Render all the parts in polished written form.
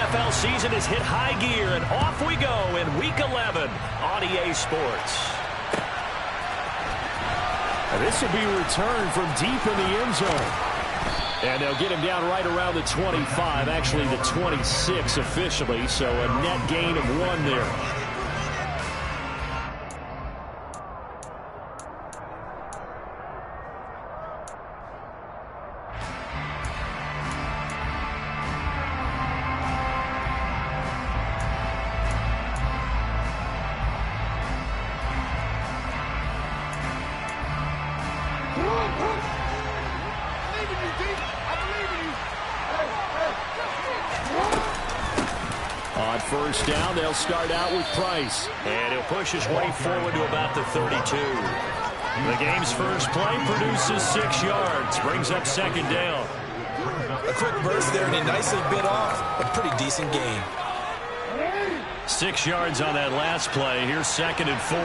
NFL season has hit high gear, and off we go in Week 11 on EA Sports. And this will be returned from deep in the end zone. And they'll get him down right around the 25, actually the 26 officially, so a net gain of 1 there. On first down, they'll start out with Price. And he'll push his way forward to about the 32. The game's first play produces 6 yards. Brings up second down. A quick burst there, and he nicely bit off a pretty decent gain. 6 yards on that last play. Here's 2nd and 4.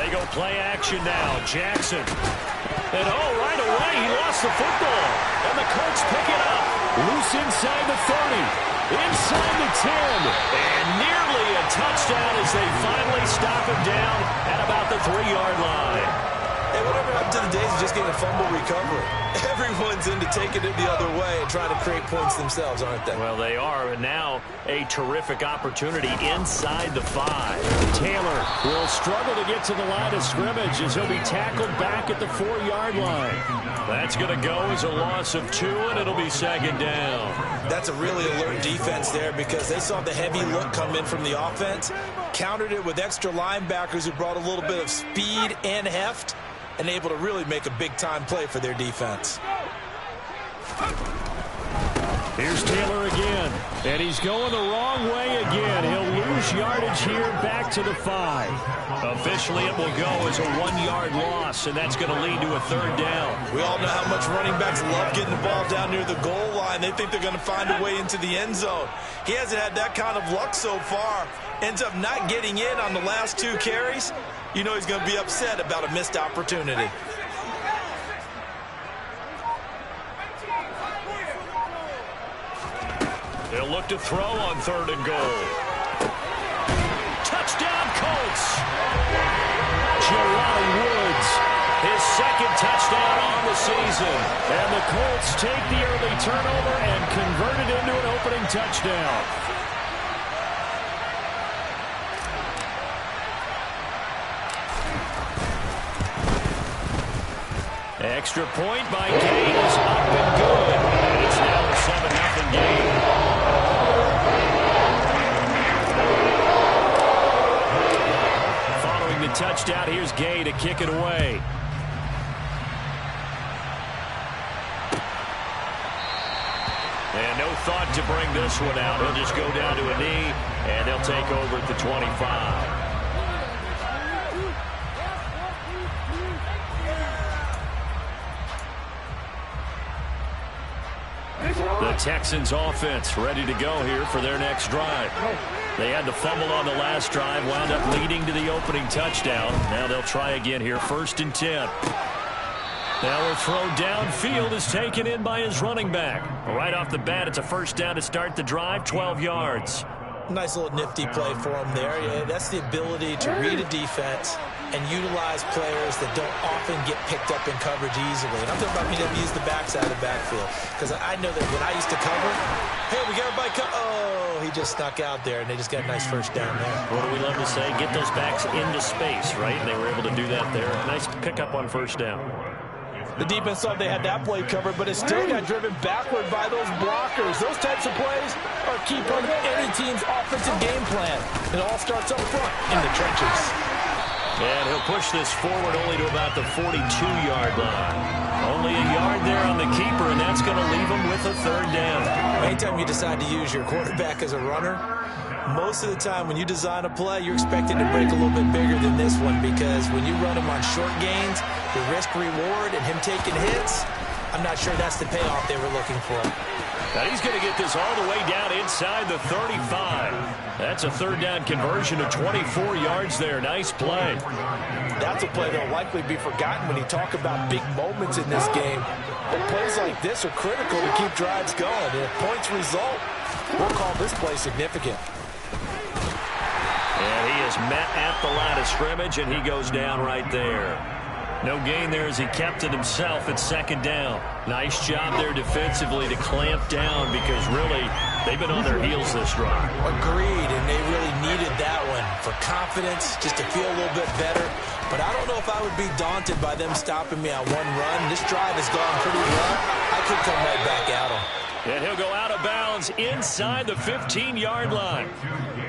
They go play action now. Jackson. And right away, he lost the football. And the Colts pick it up. Loose inside the 30. Inside the 10. And nearly a touchdown as they finally stop him down at about the 3-yard line. Hey, whatever happened to the days of just getting a fumble recovery? Everyone's into taking it the other way and trying to create points themselves, aren't they? Well, they are, and now a terrific opportunity inside the 5. Taylor will struggle to get to the line of scrimmage as he'll be tackled back at the 4-yard line. That's going to go as a loss of 2, and it'll be 2nd down. That's a really alert defense there because they saw the heavy look come in from the offense, countered it with extra linebackers who brought a little bit of speed and heft, and able to really make a big-time play for their defense. Here's Taylor again, and he's going the wrong way again. He'll lose yardage here back to the 5. Officially, it will go as a 1-yard loss, and that's going to lead to a 3rd down. We all know how much running backs love getting the ball down near the goal line. They think they're going to find a way into the end zone. He hasn't had that kind of luck so far. Ends up not getting in on the last 2 carries. You know he's going to be upset about a missed opportunity. They'll look to throw on 3rd and goal. Touchdown, Colts! Jelani Woods, his 2nd touchdown on the season. And the Colts take the early turnover and convert it into an opening touchdown. Extra point by Gay is up and good. And it's now a 7-0 game. Following the touchdown, here's Gay to kick it away. And no thought to bring this one out. He'll just go down to a knee, and they'll take over at the 25. The Texans offense ready to go here for their next drive. They had the fumble on the last drive, wound up leading to the opening touchdown. Now they'll try again here, 1st and 10. Now a throw downfield is taken in by his running back. Right off the bat, it's a 1st down to start the drive, 12 yards. Nice little nifty play for him there. Yeah, that's the ability to read a defense and utilize players that don't often get picked up in coverage easily. And I'm talking about being able to use the backside of the backfield. Because I know that when I used to cover, hey, we got everybody oh, he just snuck out there, and they just got a nice 1st down there. What do we love to say? Get those backs into space, right? And they were able to do that there. Nice pickup on 1st down. The defense thought they had that play covered, but it still got driven backward by those blockers. Those types of plays are a key part of any team's offensive game plan. It all starts up front in the trenches. And he'll push this forward only to about the 42-yard line. Only a yard there on the keeper, and that's going to leave him with a 3rd down. Anytime you decide to use your quarterback as a runner, most of the time when you design a play, you're expected to break a little bit bigger than this one, because when you run him on short gains, the risk-reward and him taking hits, I'm not sure that's the payoff they were looking for. Now he's going to get this all the way down inside the 35. That's a third down conversion of 24 yards there. Nice play. That's a play that will likely be forgotten when you talk about big moments in this game. But plays like this are critical to keep drives going. And if points result, we'll call this play significant. And he is met at the line of scrimmage, and he goes down right there. No gain there as he kept it himself at second down. Nice job there defensively to clamp down because really they've been on their heels this drive. Agreed, and they really needed that one for confidence, just to feel a little bit better. But I don't know if I would be daunted by them stopping me on one run. This drive has gone pretty well. I could come right back at them. And he'll go out of bounds inside the 15-yard line.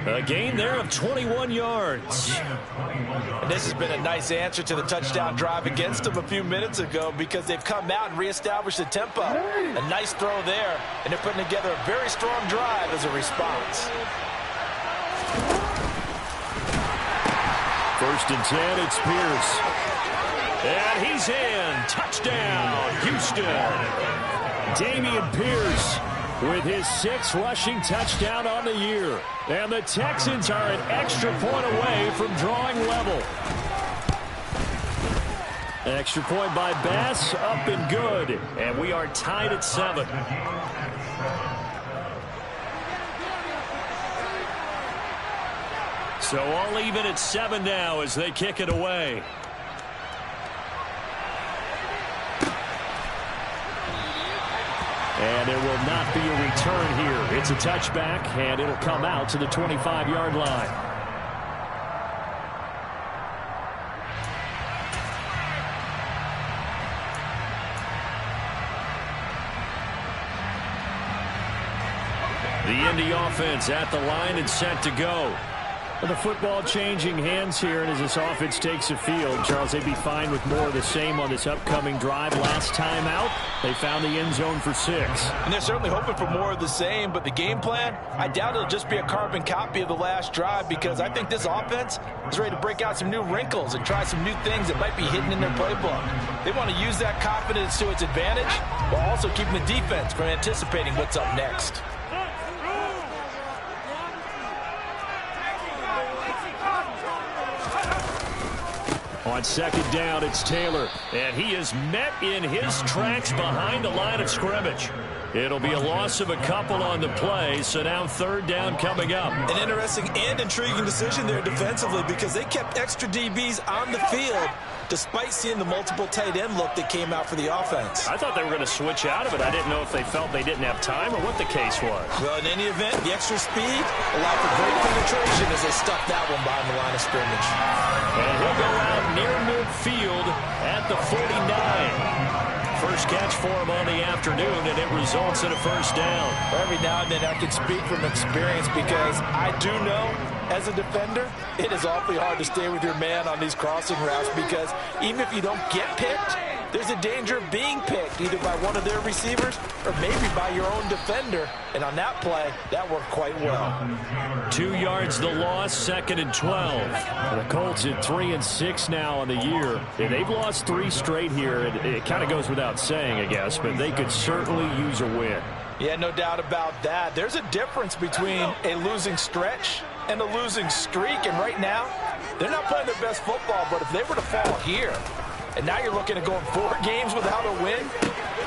A gain there of 21 yards. And this has been a nice answer to the touchdown drive against them a few minutes ago because they've come out and reestablished the tempo. A nice throw there, and they're putting together a very strong drive as a response. First and 10, it's Pierce. And he's in. Touchdown, Houston. Dameon Pierce with his 6th rushing touchdown on the year. And the Texans are an extra point away from drawing level. Extra point by Bass, up and good. And we are tied at 7. So all even at 7 now as they kick it away. And there will not be a return here. It's a touchback, and it'll come out to the 25-yard line. The Indy offense at the line and set to go. The football changing hands here, and as this offense takes the field, Charles, they'd be fine with more of the same on this upcoming drive. Last time out, they found the end zone for 6. And they're certainly hoping for more of the same, but the game plan, I doubt it'll just be a carbon copy of the last drive because I think this offense is ready to break out some new wrinkles and try some new things that might be hidden in their playbook. They want to use that confidence to its advantage while also keeping the defense from anticipating what's up next. On second down, it's Taylor. And he is met in his tracks behind the line of scrimmage. It'll be a loss of a couple on the play, so now third down coming up. An interesting and intriguing decision there defensively because they kept extra DBs on the field despite seeing the multiple tight end look that came out for the offense. I thought they were going to switch out of it. I didn't know if they felt they didn't have time or what the case was. Well, in any event, the extra speed allowed for great penetration as they stuck that one behind the line of scrimmage. And he'll go out near midfield at the 49. First catch for him on the afternoon, and it results in a first down. Every now and then I can speak from experience because I do know as a defender, it is awfully hard to stay with your man on these crossing routes because even if you don't get picked, there's a danger of being picked either by one of their receivers or maybe by your own defender. And on that play, that worked quite well. 2 yards the loss, 2nd and 12. And the Colts at 3-6 now on the year. And they've lost 3 straight here. It kind of goes without saying, I guess, but they could certainly use a win. Yeah, no doubt about that. There's a difference between a losing stretch and a losing streak. And right now, they're not playing their best football, but if they were to fall here, and now you're looking at going 4 games without a win,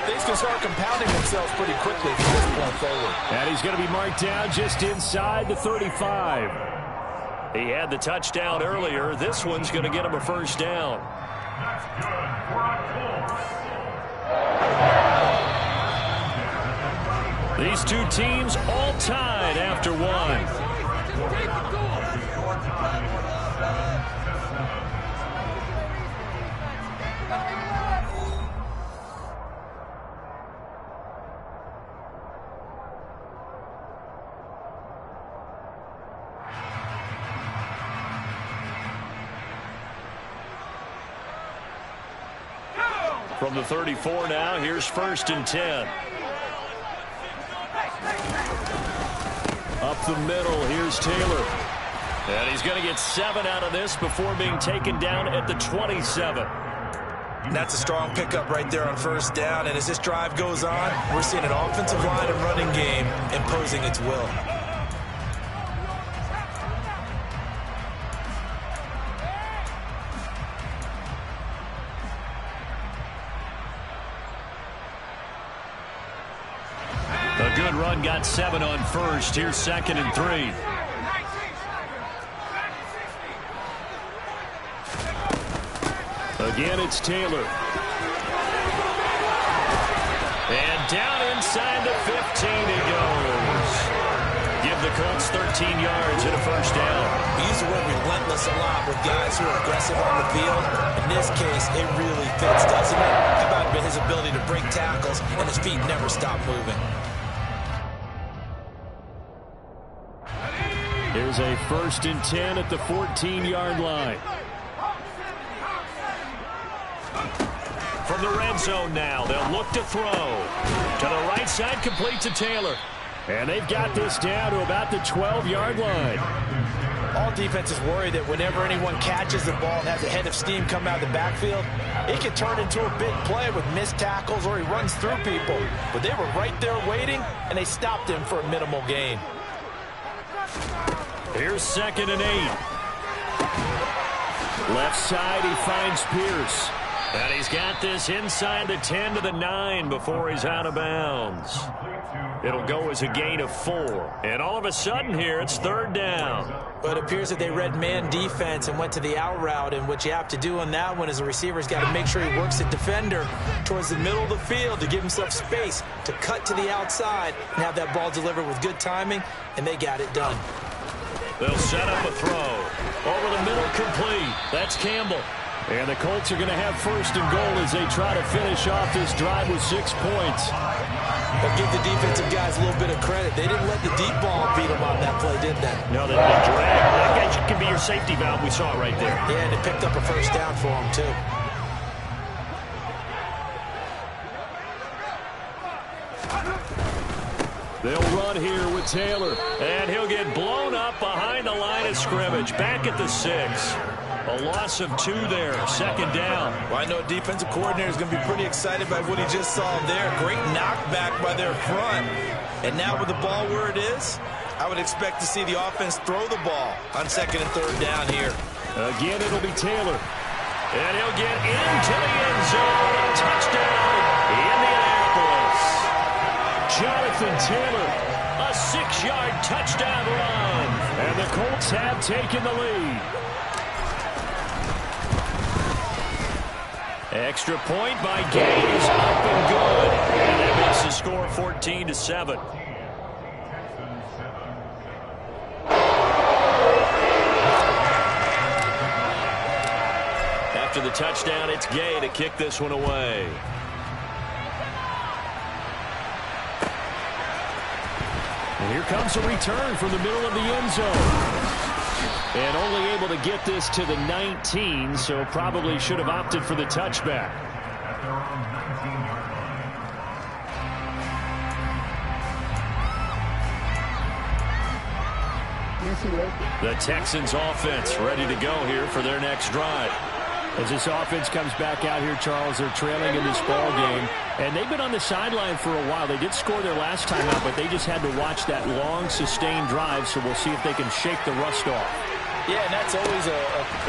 things can start compounding themselves pretty quickly from this point forward. And he's going to be marked down just inside the 35. He had the touchdown earlier. This one's going to get him a first down. These two teams all tied after one. From the 34 now, here's 1st and 10. Up the middle, here's Taylor. And he's going to get 7 out of this before being taken down at the 27. And that's a strong pickup right there on first down. And as this drive goes on, we're seeing an offensive line and running game imposing its will. A good run, got 7 on first. Here's 2nd and 3. Again, it's Taylor. And down inside the 15 he goes. Give the Colts 13 yards and a first down. We use the word relentless a lot with guys who are aggressive on the field. In this case, it really fits, doesn't it? How about his ability to break tackles and his feet never stop moving? Here's a 1st and 10 at the 14-yard line. From the red zone now, they'll look to throw. To the right side, complete to Taylor. And they've got this down to about the 12-yard line. All defenses worry that whenever anyone catches the ball and has a head of steam come out of the backfield, it can turn into a big play with missed tackles or he runs through people. But they were right there waiting, and they stopped him for a minimal gain. Here's 2nd and 8. Left side, he finds Pierce. And he's got this inside the 10 to the 9 before he's out of bounds. It'll go as a gain of 4. And all of a sudden here, it's 3rd down. But it appears that they read man defense and went to the out route. And what you have to do on that one is the receiver's got to make sure he works the defender towards the middle of the field to give himself space to cut to the outside and have that ball delivered with good timing. And they got it done. They'll set up a throw. Over the middle, complete. That's Campbell. And the Colts are going to have 1st and goal as they try to finish off this drive with 6 points. But give the defensive guys a little bit of credit. They didn't let the deep ball beat them on that play, did they? No, they dragged. That guy can be your safety valve. We saw it right there. Yeah, and it picked up a first down for them, too. They'll run here with Taylor. And he'll get blown up behind the line of scrimmage. Back at the 6. A loss of 2 there. 2nd down. Well, I know a defensive coordinator is going to be pretty excited by what he just saw there. Great knockback by their front. And now with the ball where it is, I would expect to see the offense throw the ball on 2nd and 3rd down here. Again, it'll be Taylor. And he'll get into the end zone. A touchdown, Indianapolis. Jonathan Taylor. A 6-yard touchdown run. And the Colts have taken the lead. Extra point by Gaines, up and good. And that makes the score 14-7. After the touchdown, it's Gay to kick this one away. And here comes a return from the middle of the end zone. And only able to get this to the 19, so probably should have opted for the touchback. The Texans offense ready to go here for their next drive. As this offense comes back out here, Charles, they're trailing in this ball game. And they've been on the sideline for a while. They did score their last time out, but they just had to watch that long, sustained drive, so we'll see if they can shake the rust off. Yeah, and that's always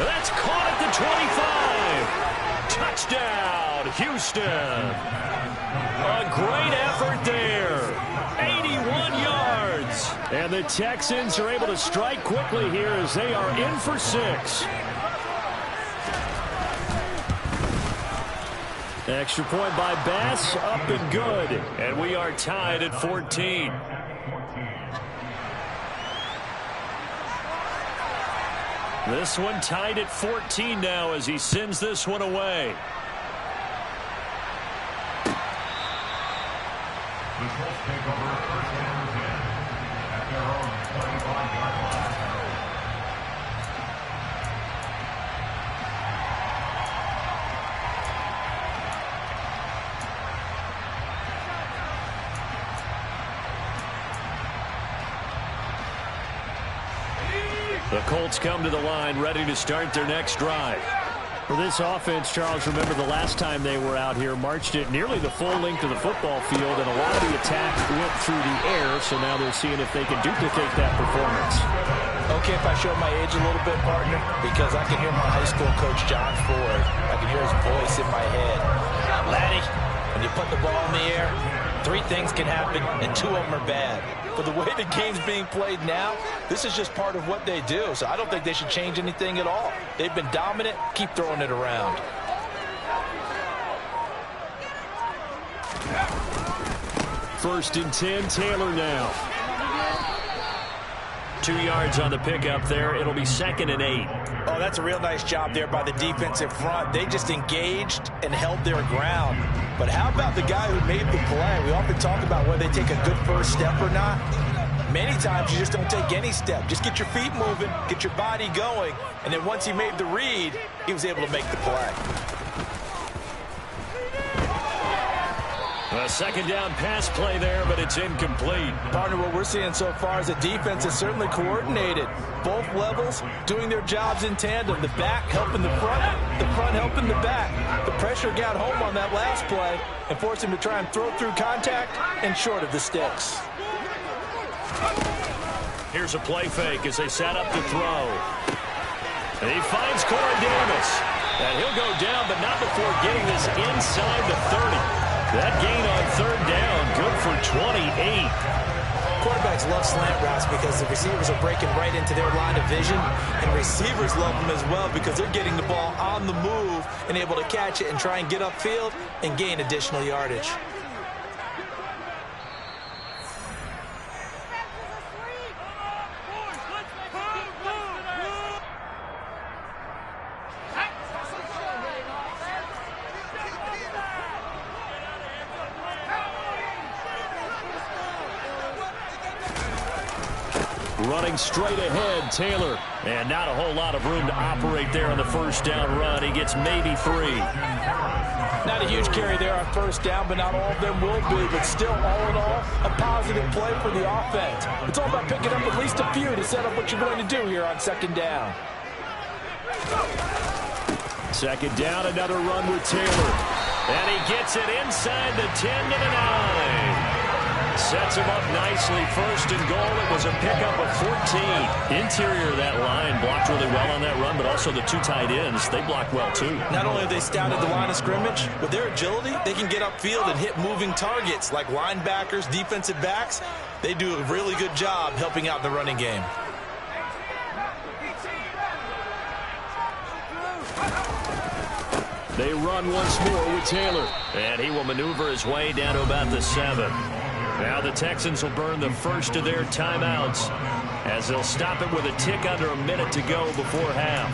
That's caught at the 25. Touchdown, Houston. A great effort there. 81 yards. And the Texans are able to strike quickly here as they are in for 6. Extra point by Bass, up and good. And we are tied at 14. This one tied at 14 now as he sends this one away. The Colts take over 1st and 10 at their own 25-yard line. The Colts come to the line ready to start their next drive. For this offense, Charles, remember the last time they were out here, marched it nearly the full length of the football field, and a lot of the attack went through the air, so now they're seeing if they can duplicate that performance. Okay, if I show my age a little bit, partner, because I can hear my high school coach, John Ford. I can hear his voice in my head. Laddie, when you put the ball in the air, 3 things can happen, and 2 of them are bad. But the way the game's being played now, this is just part of what they do. So I don't think they should change anything at all. They've been dominant. Keep throwing it around. First and 10, Taylor now. 2 yards on the pickup there. It'll be 2nd and 8. Oh, that's a real nice job there by the defensive front. They just engaged and held their ground. But how about the guy who made the play? We often talk about whether they take a good first step or not. Many times you just don't take any step. Just get your feet moving, get your body going, and then once he made the read, he was able to make the play. A 2nd down pass play there, but it's incomplete. Partner, what we're seeing so far is the defense is certainly coordinated. Both levels doing their jobs in tandem. The back helping the front helping the back. The pressure got home on that last play and forced him to try and throw through contact and short of the sticks. Here's a play fake as they set up to throw. And he finds Corey Davis. And he'll go down, but not before getting this inside the 30. That gain on 3rd down, good for 28. Quarterbacks love slant routes because the receivers are breaking right into their line of vision, and receivers love them as well because they're getting the ball on the move and able to catch it and try and get upfield and gain additional yardage. Running straight ahead, Taylor. And not a whole lot of room to operate there on the 1st down run. He gets maybe 3. Not a huge carry there on 1st down, but not all of them will be. But still, all in all, a positive play for the offense. It's all about picking up at least a few to set up what you're going to do here on 2nd down. 2nd down, another run with Taylor. And he gets it inside the 10 to the 9. Sets him up nicely. 1st and goal. It was a pickup of 14. Interior of that line blocked really well on that run, but also the 2 tight ends, they blocked well too. Not only have they scouted the line of scrimmage, with their agility, they can get upfield and hit moving targets like linebackers, defensive backs. They do a really good job helping out the running game. They run once more with Taylor. And he will maneuver his way down to about the 7. Now the Texans will burn the 1st of their timeouts as they'll stop it with a tick under a minute to go before half.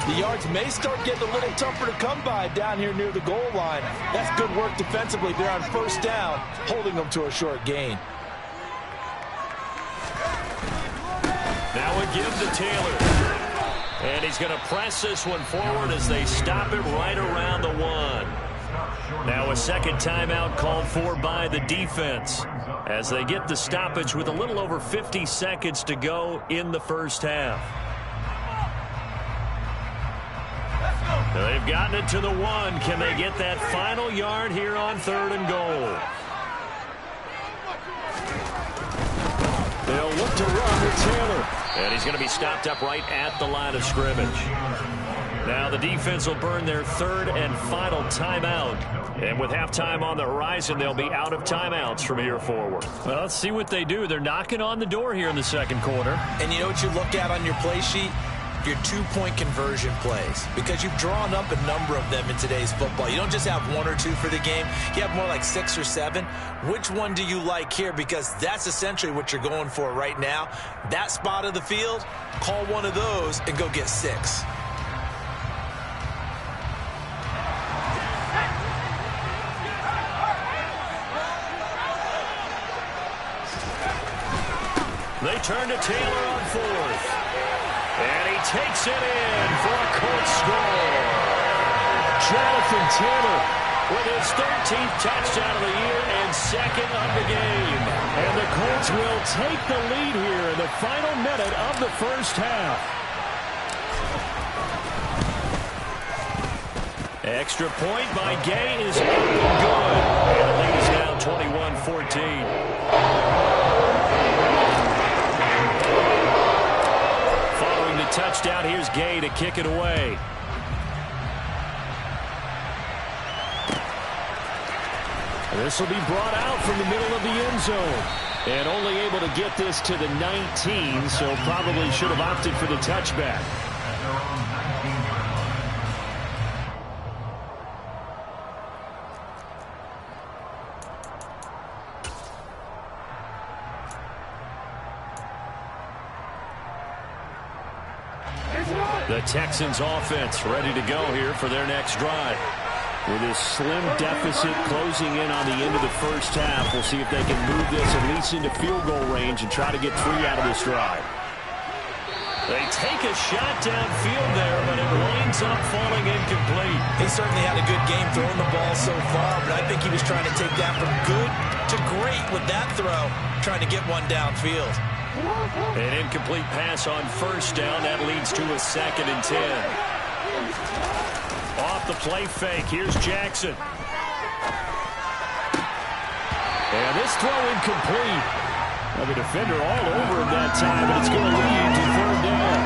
The yards may start getting a little tougher to come by down here near the goal line. That's good work defensively there on 1st down, holding them to a short gain. Now a give to Taylor. And he's going to press this one forward as they stop it right around the 1. Now a 2nd timeout called for by the defense as they get the stoppage with a little over 50 seconds to go in the 1st half. They've gotten it to the 1. Can they get that final yard here on 3rd and goal? They'll look to run with Taylor. And he's going to be stopped up right at the line of scrimmage. Now the defense will burn their 3rd and final timeout. And with halftime on the horizon, they'll be out of timeouts from here forward. Well, let's see what they do. They're knocking on the door here in the 2nd quarter. And you know what you look at on your play sheet? Your 2-point conversion plays, because you've drawn up a number of them in today's football. You don't just have 1 or 2 for the game. You have more like 6 or 7. Which one do you like here? Because that's essentially what you're going for right now. That spot of the field, call one of those and go get 6. They turn to Taylor on 4th. And he takes it in for a Colts score. Jonathan Taylor with his 13th touchdown of the year and 2nd of the game. And the Colts will take the lead here in the final minute of the 1st half. Extra point by Gay is up and good. And the lead is now 21-14. Following the touchdown, here's Gay to kick it away. This will be brought out from the middle of the end zone. And only able to get this to the 19, so probably should have opted for the touchback. The Texans offense ready to go here for their next drive. With this slim deficit closing in on the end of the first half, we'll see if they can move this at least into field goal range and try to get 3 out of this drive. They take a shot downfield there, but it winds up falling incomplete. He certainly had a good game throwing the ball so far, but I think he was trying to take that from good to great with that throw, trying to get one downfield. An incomplete pass on first down. That leads to a 2nd and 10. Off the play fake. Here's Jackson. And this throw incomplete. The defender all over him that time, and it's going to lead to 3rd down.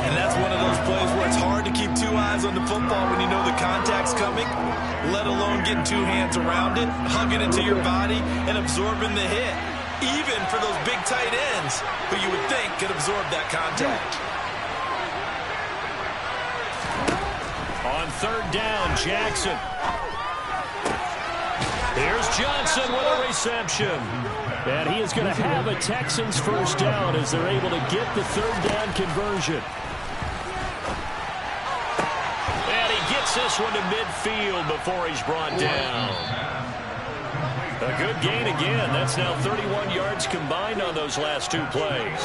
And that's one of those plays where it's hard to keep 2 eyes on the football when you know the contact's coming, let alone getting 2 hands around it, hugging it to your body, and absorbing the hit. Even for those big tight ends who you would think could absorb that contact. On 3rd down, Jackson. Here's Johnson with a reception. And he is going to have a Texans first down as they're able to get the 3rd down conversion. And he gets this one to midfield before he's brought down. A good gain again. That's now 31 yards combined on those last 2 plays.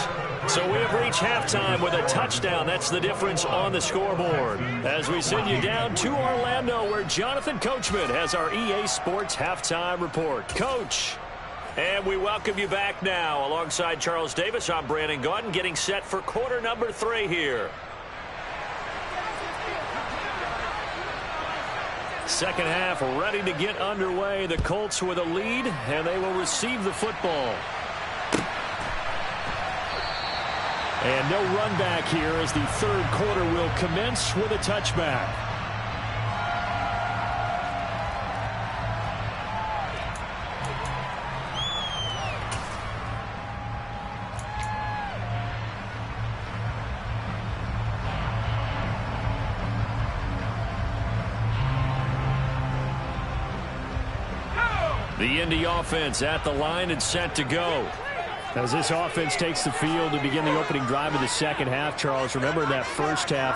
So we have reached halftime with a touchdown. That's the difference on the scoreboard. As we send you down to Orlando, where Jonathan Coachman has our EA Sports Halftime Report. Coach. And we welcome you back now. Alongside Charles Davis, I'm Brandon Gaudin, getting set for quarter number 3 here. Second half ready to get underway. The Colts with a lead, and they will receive the football. And no run back here as the 3rd quarter will commence with a touchback. The Indy offense at the line and set to go. As this offense takes the field to begin the opening drive of the second half, Charles, remember in that first half,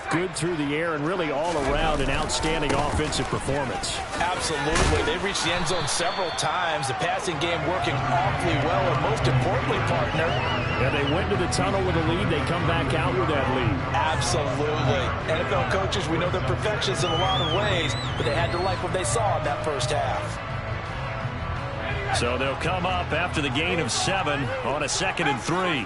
good through the air and really all around an outstanding offensive performance. Absolutely. They reached the end zone several times. The passing game working awfully well, and most importantly, partner. Yeah, they went to the tunnel with a lead. They come back out with that lead. Absolutely. NFL coaches, we know they're perfectionists in a lot of ways, but they had to like what they saw in that first half. So they'll come up after the gain of 7 on a 2nd and 3.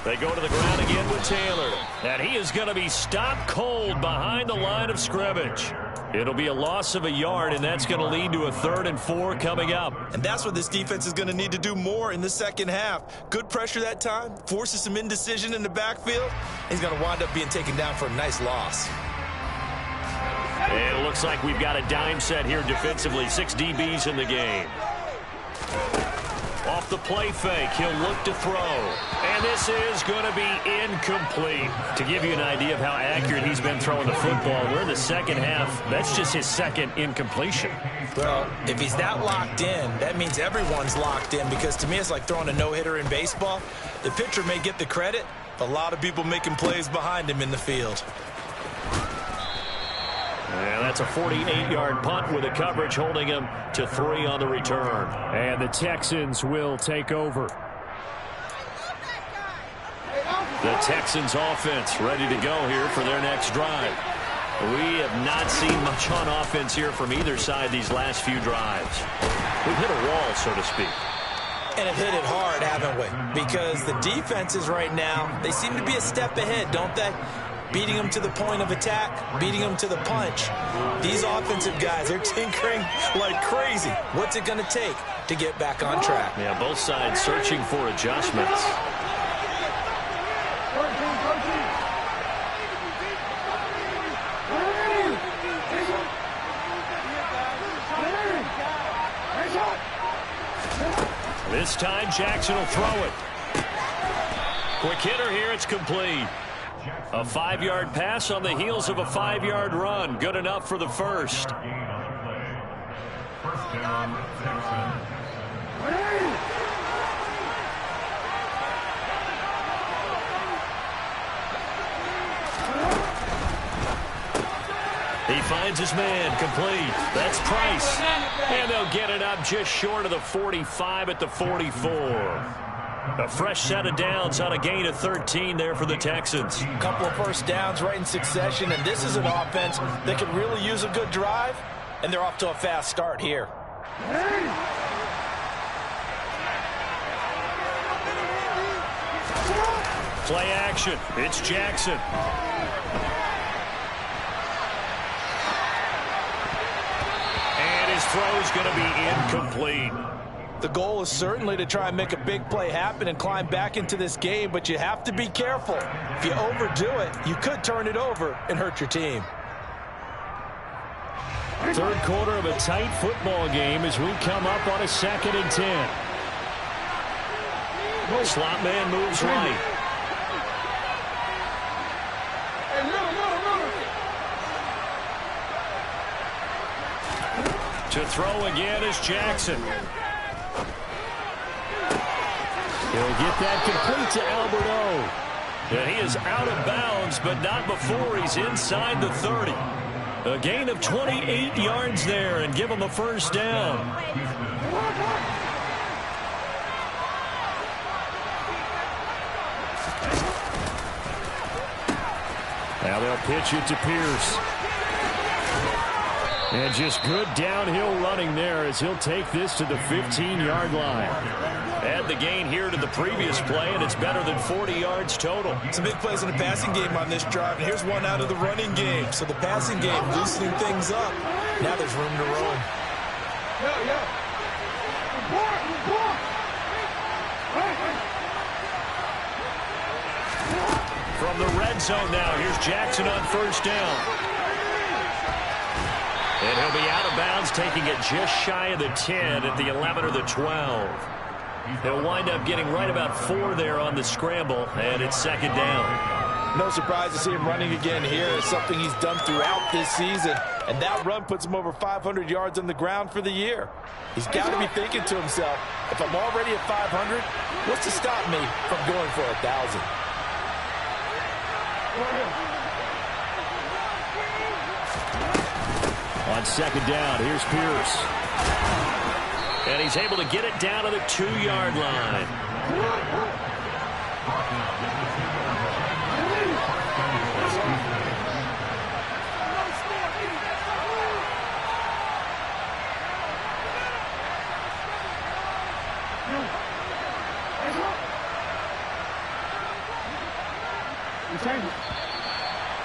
They go to the ground again with Taylor. And he is going to be stopped cold behind the line of scrimmage. It'll be a loss of a yard, and that's going to lead to a 3rd and 4 coming up. And that's what this defense is going to need to do more in the second half. Good pressure that time, forces some indecision in the backfield. He's going to wind up being taken down for a nice loss. And it looks like we've got a dime set here defensively. 6 DBs in the game. Off the play fake, he'll look to throw. And this is going to be incomplete. To give you an idea of how accurate he's been throwing the football, we're in the second half. That's just his 2nd incompletion. Well, if he's that locked in, that means everyone's locked in, because to me it's like throwing a no-hitter in baseball. The pitcher may get the credit, but a lot of people making plays behind him in the field. And that's a 48-yard punt with the coverage holding him to 3 on the return. And the Texans will take over. The Texans offense ready to go here for their next drive. We have not seen much on offense here from either side these last few drives. We've hit a wall, so to speak. And have hit it hard, haven't we? Because the defenses right now, they seem to be a step ahead, don't they? Beating them to the point of attack, beating them to the punch. These offensive guys, they're tinkering like crazy. What's it going to take to get back on track? Yeah, both sides searching for adjustments. This time, Jackson will throw it. Quick hitter here, it's complete. A 5-yard pass on the heels of a 5-yard run. Good enough for the first. He finds his man, complete. That's Price. And they'll get it up just short of the 45 at the 44. A fresh set of downs on a gain of 13 there for the Texans. A couple of first downs right in succession, and this is an offense that could really use a good drive, and they're off to a fast start here. Play action. It's Jackson. And his throw's going to be incomplete. The goal is certainly to try and make a big play happen and climb back into this game, but you have to be careful. If you overdo it, you could turn it over and hurt your team. Third quarter of a tight football game as we come up on a 2nd and 10. Slot man moves right. To throw again is Jackson. He'll get that complete to Alberto. And he is out of bounds, but not before he's inside the 30. A gain of 28 yards there and give him a first down. Now they'll pitch it to Pierce. And just good downhill running there as he'll take this to the 15-yard line. Add the gain here to the previous play, and it's better than 40 yards total. Some big plays in the passing game on this drive, and here's one out of the running game. So the passing game loosening things up. Now there's room to roam. From the red zone now, here's Jackson on first down. And he'll be out of bounds, taking it just shy of the 10 at the 11 or the 12. He'll wind up getting right about 4 there on the scramble, and it's 2nd down. No surprise to see him running again here. It's something he's done throughout this season, and that run puts him over 500 yards on the ground for the year. He's got to be thinking to himself, if I'm already at 500, what's to stop me from going for 1,000? On 2nd down, here's Pierce. And he's able to get it down to the 2-yard line.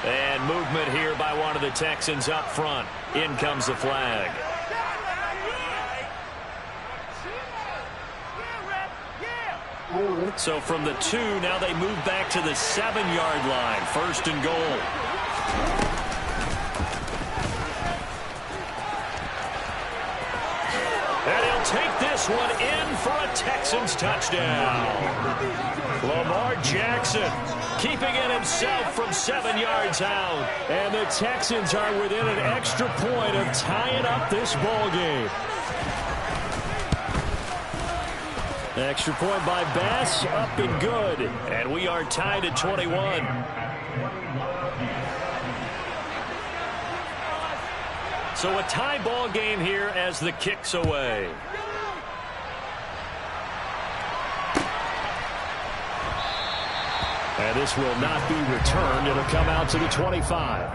And movement here by one of the Texans up front. In comes the flag. So from the 2, now they move back to the 7-yard line. 1st and goal. And he'll take this one in for a Texans touchdown. Lamar Jackson keeping it himself from 7 yards out. And the Texans are within an extra point of tying up this ball game. Extra point by Bass, up and good. And we are tied at 21. So a tie ball game here as the kick's away. And this will not be returned. It'll come out to the 25.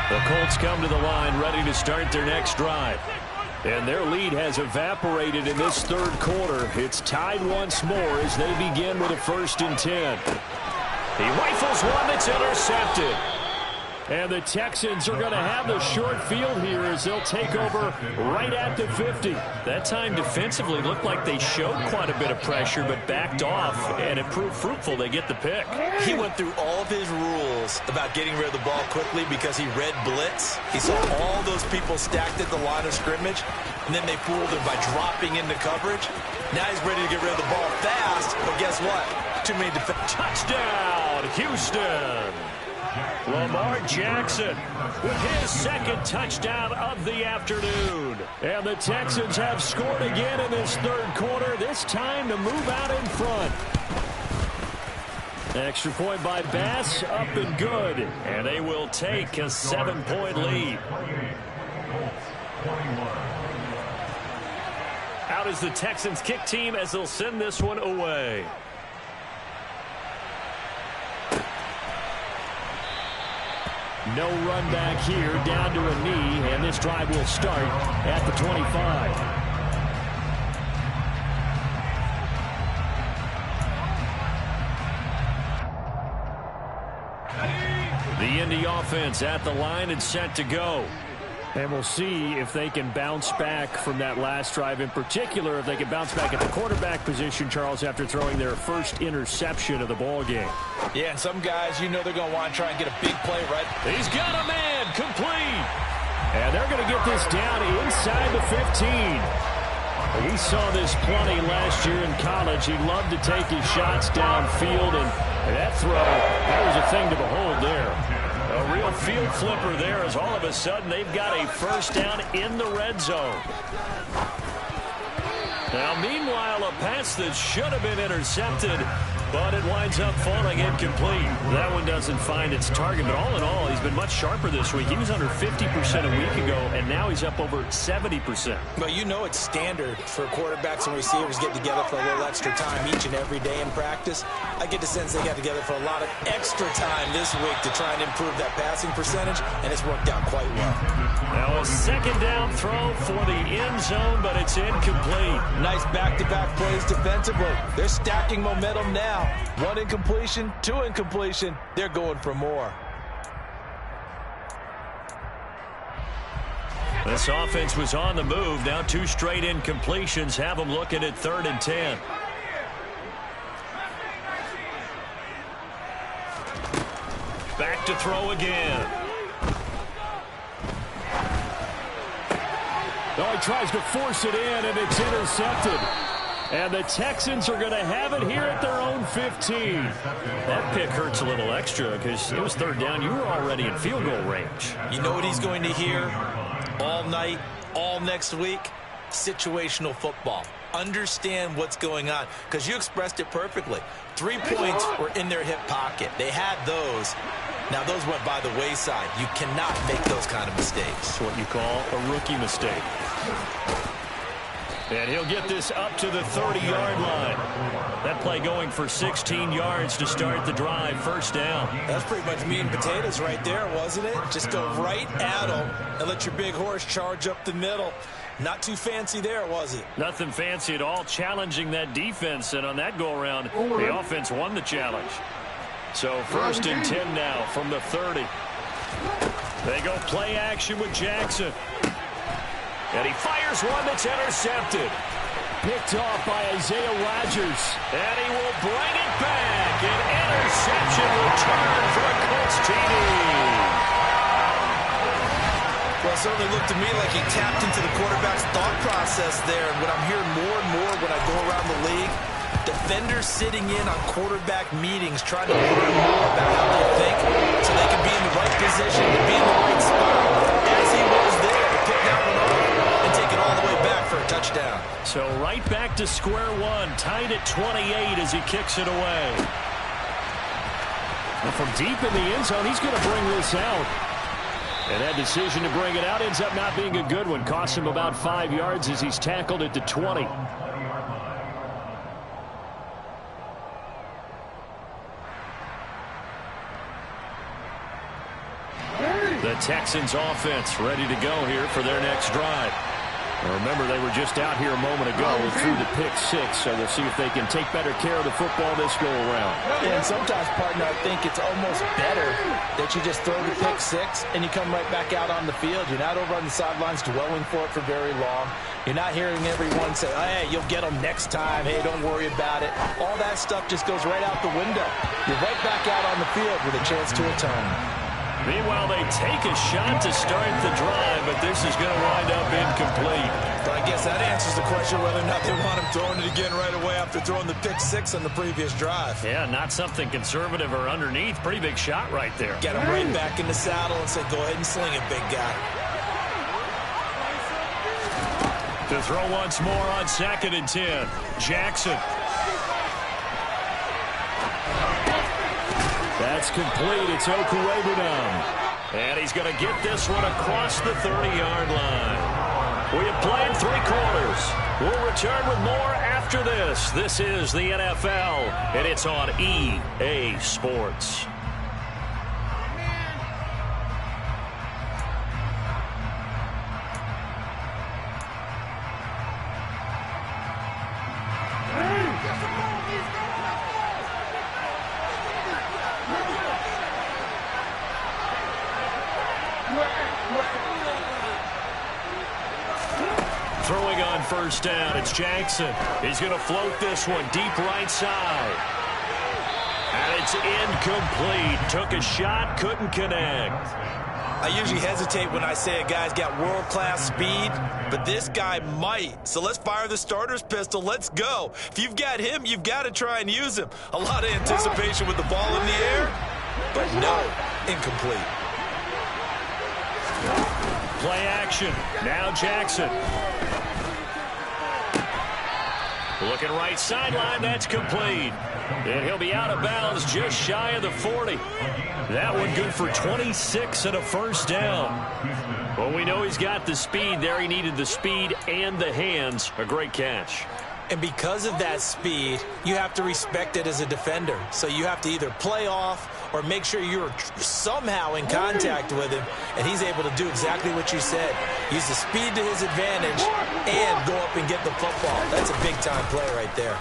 The Colts come to the line ready to start their next drive. And their lead has evaporated in this third quarter. It's tied once more as they begin with a 1st and 10. He rifles one that's intercepted. And the Texans are going to have the short field here as they'll take over right at the 50. That time defensively looked like they showed quite a bit of pressure but backed off, and it proved fruitful. They get the pick. He went through all of his rules about getting rid of the ball quickly because he read blitz. He saw all those people stacked at the line of scrimmage, and then they fooled him by dropping into coverage. Now he's ready to get rid of the ball fast, but guess what? Too many defenders. Touchdown, Houston! Lamar Jackson with his 2nd touchdown of the afternoon. And the Texans have scored again in this third quarter, this time to move out in front. Extra point by Bass, up and good. And they will take a 7-point lead. Out is the Texans kick team as they'll send this one away. No run back here, down to a knee, and this drive will start at the 25. The Indy offense at the line and set to go. And we'll see if they can bounce back from that last drive, in particular if they can bounce back at the quarterback position, Charles, after throwing their first interception of the ball game. Yeah, and some guys, you know they're going to want to try and get a big play, right? He's got a man, complete. And they're going to get this down inside the 15. We saw this plenty last year in college. He loved to take his shots downfield, and that throw, that was a thing to behold there. A real field flipper there as all of a sudden they've got a 1st down in the red zone. Now, meanwhile, a pass that should have been intercepted, but it winds up falling incomplete. That one doesn't find its target, but all in all, he's been much sharper this week. He was under 50% a week ago, and now he's up over 70%. But you know it's standard for quarterbacks and receivers get together for a little extra time each and every day in practice. I get the sense they got together for a lot of extra time this week to try and improve that passing percentage, and it's worked out quite well. Now a 2nd down throw for the end zone, but it's incomplete. Nice back-to-back plays defensively. They're stacking momentum now. 1 incompletion, 2 incompletion. They're going for more. This offense was on the move. Now 2 straight incompletions have them looking at 3rd and 10. Back to throw again. Oh, he tries to force it in, and it's intercepted. And the Texans are going to have it here at their own 15. That pick hurts a little extra because it was 3rd down. You were already in field goal range. You know what he's going to hear all night, all next week? Situational football. Understand what's going on, because you expressed it perfectly. 3 points were in their hip pocket. They had those. Now, those went by the wayside. You cannot make those kind of mistakes. It's what you call a rookie mistake. And he'll get this up to the 30-yard line. That play going for 16 yards to start the drive. 1st down. That's pretty much meat and potatoes right there, wasn't it? Just go right at them and let your big horse charge up the middle. Not too fancy there, was it? Nothing fancy at all, challenging that defense. And on that go-around, the offense won the challenge. So 1st and 10 now from the 30. They go play action with Jackson. And he fires one that's intercepted. Picked off by Isaiah Rodgers. And he will bring it back. An interception return for a Colts TD. Well, it certainly looked to me like he tapped into the quarterback's thought process there. And what I'm hearing more and more when I go around the league, defenders sitting in on quarterback meetings trying to learn more about how they think so they can be in the right position to be in the right spot. As he was there to pick that one off and take it all the way back for a touchdown. So right back to square one, tied at 28 as he kicks it away. And from deep in the end zone, he's going to bring this out. And that decision to bring it out ends up not being a good one. Costs him about 5 yards as he's tackled at the 20. The Texans offense ready to go here for their next drive. Remember, they were just out here a moment ago through the pick 6, so we'll see if they can take better care of the football this go-around. And sometimes, partner, I think it's almost better that you just throw the pick 6 and you come right back out on the field. You're not over on the sidelines dwelling for it for very long. You're not hearing everyone say, oh, hey, you'll get them next time. Hey, don't worry about it. All that stuff just goes right out the window. You're right back out on the field with a chance to atone. Meanwhile, they take a shot to start the drive, but this is going to wind up incomplete. But I guess that answers the question whether or not they want him throwing it again right away after throwing the pick 6 on the previous drive. Yeah, not something conservative or underneath. Pretty big shot right there. Get him right back in the saddle and say, go ahead and sling it, big guy. To throw once more on 2nd and 10. Jackson. That's complete. It's Okuwebunam. And he's going to get this one across the 30-yard line. We have played 3 quarters. We'll return with more after this. This is the NFL, and it's on EA Sports. Throwing on 1st down, it's Jackson. He's going to float this one deep right side. And it's incomplete. Took a shot, couldn't connect. I usually hesitate when I say a guy's got world-class speed, but this guy might. So let's fire the starter's pistol. Let's go. If you've got him, you've got to try and use him. A lot of anticipation with the ball in the air, but no, incomplete. Play action. Now Jackson. Looking right sideline, that's complete. And he'll be out of bounds just shy of the 40. That one good for 26 and a 1st down. Well, we know he's got the speed there. He needed the speed and the hands. A great catch. And because of that speed, you have to respect it as a defender. So you have to either play off or make sure you're somehow in contact with him, and he's able to do exactly what you said. Use the speed to his advantage and go up and get the football. That's a big-time play right there.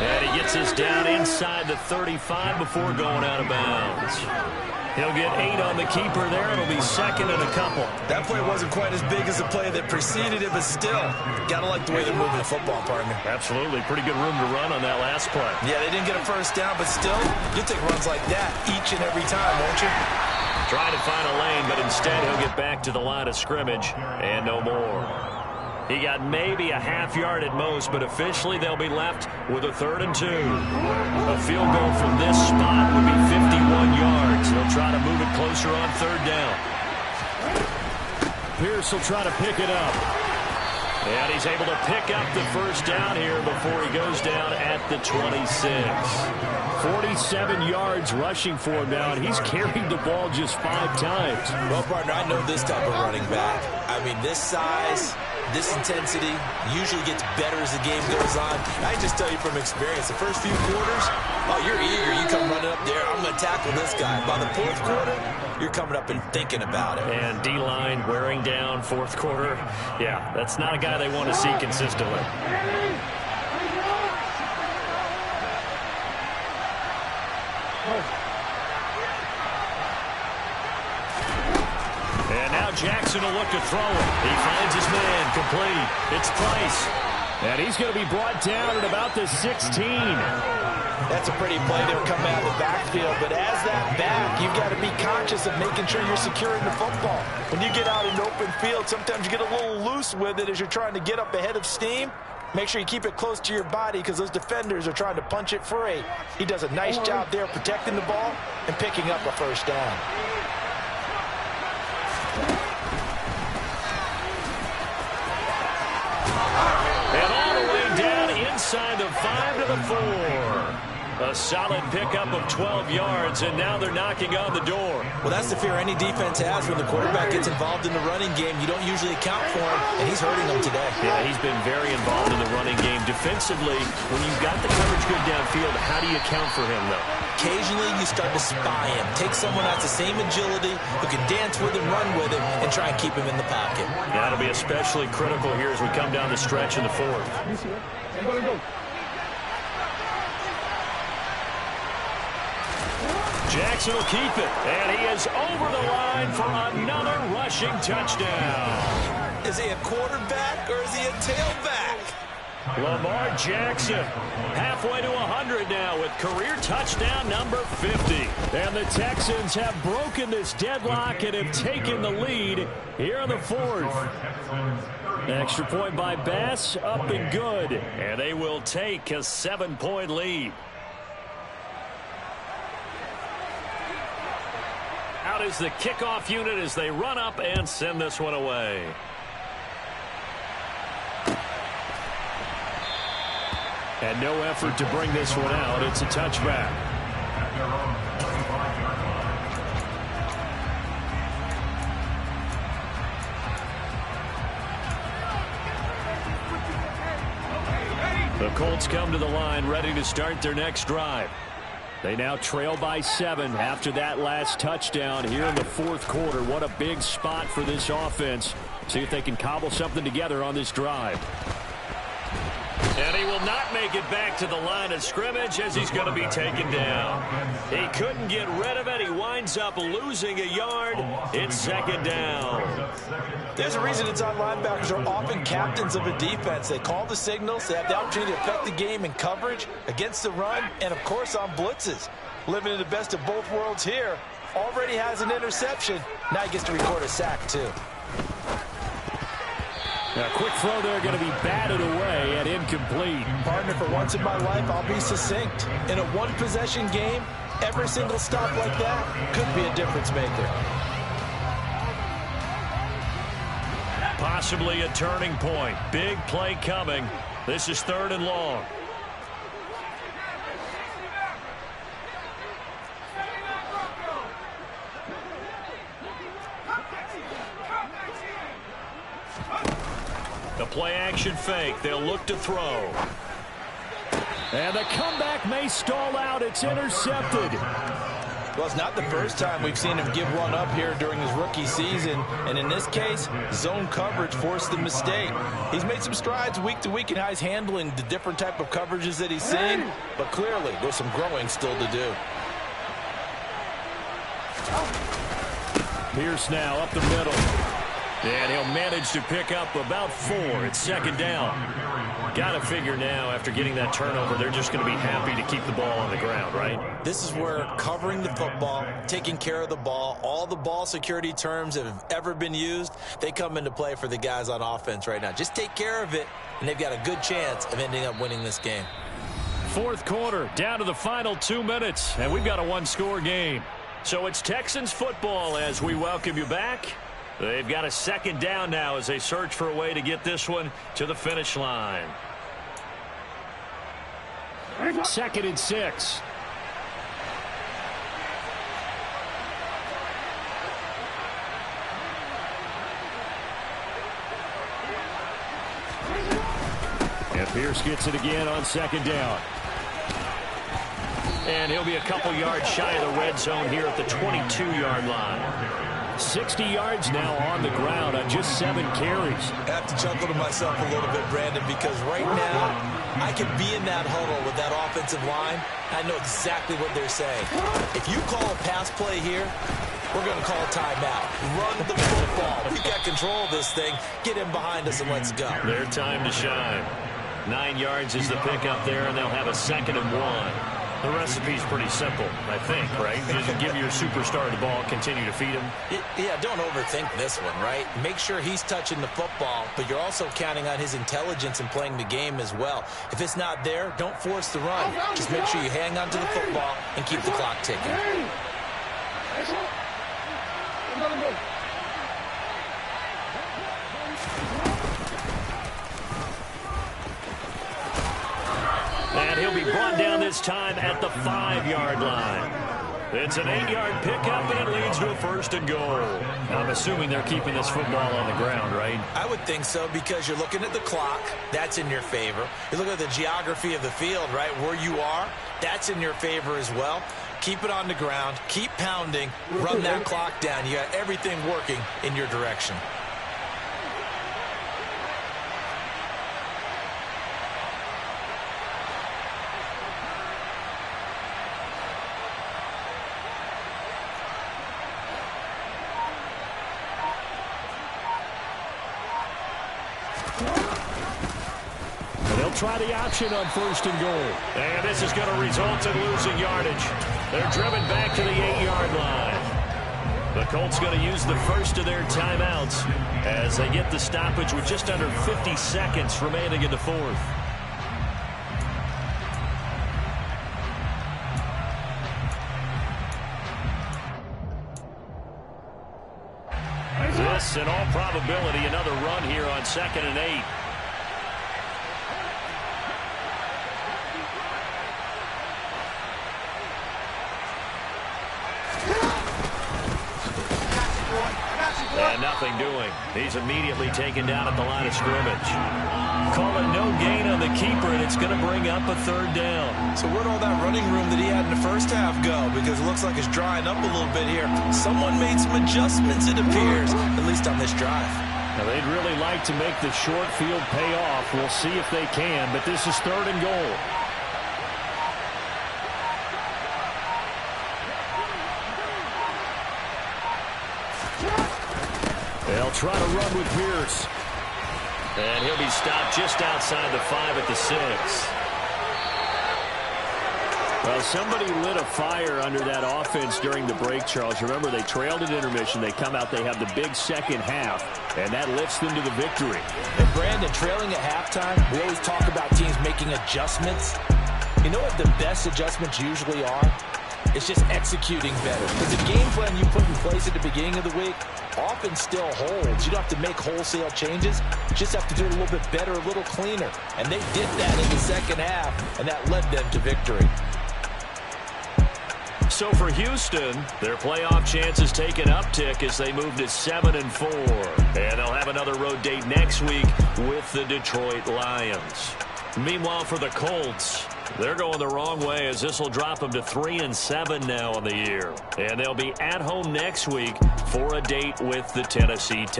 And he gets us down inside the 35 before going out of bounds. He'll get 8 on the keeper there. It'll be 2nd and a couple. That play wasn't quite as big as the play that preceded it, but still, gotta like the way they're moving the football, partner. Absolutely. Pretty good room to run on that last play. Yeah, they didn't get a 1st down, but still, you'll take runs like that each and every time, won't you? Trying to find a lane, but instead he'll get back to the line of scrimmage and no more. He got maybe a half yard at most, but officially they'll be left with a 3rd and 2. A field goal from this spot would be 51 yards. They'll try to move it closer on 3rd down. Pierce will try to pick it up. And he's able to pick up the 1st down here before he goes down at the 26. 47 yards rushing for him now, and he's carried the ball just 5 times. Well, partner, I know this type of running back. I mean, this size, this intensity usually gets better as the game goes on. I can just tell you from experience, the first few quarters, oh, you're eager. You come running up there, I'm going to tackle this guy. By the 4th quarter, you're coming up and thinking about it. And D-line wearing down 4th quarter. Yeah, that's not a guy they want to see consistently. And now Jackson will look to throw it. He finds his man, complete. It's Price. And he's going to be brought down at about the 16. That's a pretty play. They were coming out of the backfield, but as that back, you've got to be conscious of making sure you're securing the football. When you get out in open field, sometimes you get a little loose with it as you're trying to get up ahead of steam. Make sure you keep it close to your body because those defenders are trying to punch it free. He does a nice job there protecting the ball and picking up a 1st down. And all the way down inside the 5 to the 4. A solid pickup of 12 yards, and now they're knocking on the door. Well, that's the fear any defense has when the quarterback gets involved in the running game. You don't usually account for him, and he's hurting them today. Yeah, he's been very involved in the running game. Defensively, when you've got the coverage good downfield, how do you account for him, though? Occasionally, you start to spy him. Take someone that's the same agility, who can dance with him, run with him, and try and keep him in the pocket. That'll be especially critical here as we come down the stretch in the fourth. Jackson will keep it, and he is over the line for another rushing touchdown. Is he a quarterback or is he a tailback? Lamar Jackson halfway to 100 now with career touchdown number 50. And the Texans have broken this deadlock and have taken the lead here in the fourth. Extra point by Bass, up and good. And they will take a 7-point lead. Out is the kickoff unit as they run up and send this one away. And no effort to bring this one out. It's a touchback. The Colts come to the line ready to start their next drive. They now trail by 7 after that last touchdown here in the fourth quarter. What a big spot for this offense. See if they can cobble something together on this drive. And he will not make it back to the line of scrimmage as he's going to be taken down. He couldn't get rid of it. He winds up losing a yard. It's second down. There's a reason inside linebackers are often captains of a defense. They call the signals. They have the opportunity to affect the game in coverage, against the run, and, of course, on blitzes. Living in the best of both worlds here. Already has an interception. Now he gets to record a sack, too. A quick throw there going to be batted away and incomplete. Partner, for once in my life, I'll be succinct. In a one-possession game, every single stop like that could be a difference maker. Possibly a turning point. Big play coming. This is 3rd and long. The play-action fake. They'll look to throw. And the comeback may stall out. It's intercepted. Well, it's not the first time we've seen him give one up here during his rookie season. And in this case, zone coverage forced the mistake. He's made some strides week to week in how he's handling the different type of coverages that he's seeing. But clearly, there's some growing still to do. Pierce now up the middle. And he'll manage to pick up about 4. It's second down. Got to figure now, after getting that turnover, they're just going to be happy to keep the ball on the ground, right? This is where covering the football, taking care of the ball, all the ball security terms that have ever been used, they come into play for the guys on offense right now. Just take care of it, and they've got a good chance of ending up winning this game. Fourth quarter, down to the final 2 minutes, and we've got a one-score game. So it's Texans football as we welcome you back. They've got a second down now as they search for a way to get this one to the finish line. 2nd and 6. And Pierce gets it again on 2nd down. And he'll be a couple yards shy of the red zone here at the 22-yard line. 60 yards now on the ground on just 7 carries. I have to chuckle to myself a little bit, Brandon, because right now I could be in that huddle with that offensive line. I know exactly what they're saying. If you call a pass play here, we're going to call a timeout. Run the football. We've got control of this thing. Get in behind us and let's go. Their time to shine. 9 yards is the pickup there, and they'll have a 2nd and 1. The recipe's pretty simple, I think, right? Just give your superstar the ball, continue to feed him. Yeah, don't overthink this one, right? Make sure he's touching the football, but you're also counting on his intelligence in playing the game as well. If it's not there, don't force the run. Just make sure you hang on to the football and keep the clock ticking. And he'll be brought down this this time at the 5-yard line. It's an 8-yard pickup, and it leads to a 1st and goal. I'm assuming they're keeping this football on the ground, right? I would think so, because you're looking at the clock. That's in your favor. You look at the geography of the field, right, where you are. That's in your favor as well. Keep it on the ground. Keep pounding. Run that clock down. You got everything working in your direction. Try the option on 1st and goal. And this is going to result in losing yardage. They're driven back to the 8-yard line. The Colts going to use the first of their timeouts as they get the stoppage with just under 50 seconds remaining in the 4th. This, in all probability, another run here on 2nd and 8. And nothing doing. He's immediately taken down at the line of scrimmage. Call it no gain on the keeper, and it's going to bring up a 3rd down. So where'd all that running room that he had in the first half go? Because it looks like it's drying up a little bit here. Someone made some adjustments, it appears, at least on this drive. Now, they'd really like to make the short field pay off. We'll see if they can, but this is 3rd and goal. They'll try to run with Pierce. And he'll be stopped just outside the 5 at the 6. Well, somebody lit a fire under that offense during the break, Charles. Remember, they trailed at intermission. They come out, they have the big second half, and that lifts them to the victory. And Brandon, trailing at halftime, we always talk about teams making adjustments. You know what the best adjustments usually are? It's just executing better. Because the game plan you put in place at the beginning of the week often still holds. You don't have to make wholesale changes. You just have to do it a little bit better, a little cleaner. And they did that in the second half, and that led them to victory. So for Houston, their playoff chances take an uptick as they move to 7-4. And they'll have another road date next week with the Detroit Lions. Meanwhile, for the Colts, they're going the wrong way as this will drop them to 3-7 now on the year. And they'll be at home next week for a date with the Tennessee Titans.